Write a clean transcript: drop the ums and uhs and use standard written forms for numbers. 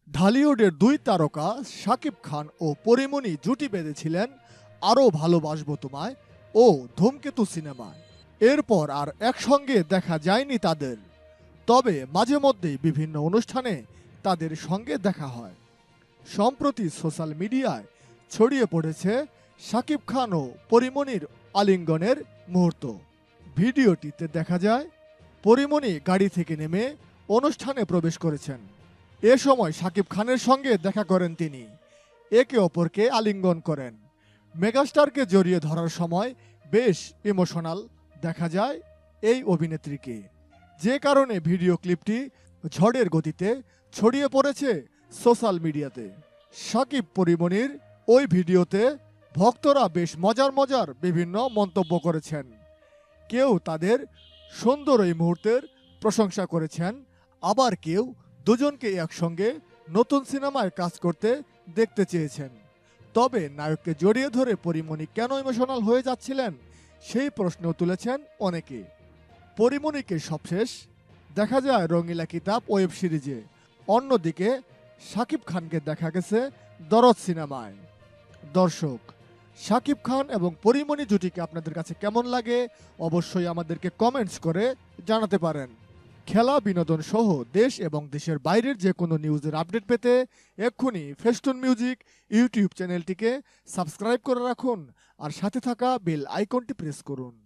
ঢালিউডের দুই তারকা শাকিব খান ও পরীমণি জুটি বেঁধেছিলেন আরও ভালোবাসবো তোমায় ও ধূমকেতু সিনেমায়। এরপর আর একসঙ্গে দেখা যায়নি তাদের, তবে মাঝে মধ্যেই বিভিন্ন অনুষ্ঠানে তাদের সঙ্গে দেখা হয়। সম্প্রতি সোশ্যাল মিডিয়ায় ছড়িয়ে পড়েছে শাকিব খান ও পরীমণির আলিঙ্গনের মুহূর্ত। ভিডিওটিতে দেখা যায় পরীমণি গাড়ি থেকে নেমে অনুষ্ঠানে প্রবেশ করেছেন। এ সময় শাকিব খানের সঙ্গে দেখা করেন তিনি, একে অপরকে আলিঙ্গন করেন। মেগাস্টারকে জড়িয়ে ধরার সময় বেশ ইমোশনাল দেখা যায় এই অভিনেত্রীকে, যে কারণে ভিডিও ক্লিপটি ঝড়ের গতিতে ছড়িয়ে পড়েছে সোশ্যাল মিডিয়াতে। শাকিব পরীমণির ওই ভিডিওতে ভক্তরা বেশ মজার মজার বিভিন্ন মন্তব্য করেছেন। কেউ তাদের সুন্দর এই মুহূর্তের প্রশংসা করেছেন, আবার কেউ দুজনকে একসঙ্গে নতুন সিনেমায় কাজ করতে দেখতে চেয়েছেন। তবে নায়ককে জড়িয়ে ধরে পরীমণি কেন ইমোশনাল হয়ে যাচ্ছিলেন সেই প্রশ্ন তুলেছেন অনেকে। পরীমণিকে সবশেষ দেখা যায় রঙিলা কিতাব ওয়েব সিরিজে, অন্যদিকে শাকিব খানকে দেখা গেছে দরদ সিনেমায়। দর্শক, শাকিব খান এবং পরীমণি জুটিকে আপনাদের কাছে কেমন লাগে অবশ্যই আমাদেরকে কমেন্টস করে জানাতে পারেন। খেলা, বিনোদন সহ দেশ এবং দেশের বাইরের যে কোনো নিউজের আপডেট পেতে এক্ষুনি ফেস্টুন মিউজিক ইউটিউব চ্যানেলটিকে সাবস্ক্রাইব করে রাখুন আর সাথে থাকা বেল আইকনটি প্রেস করুন।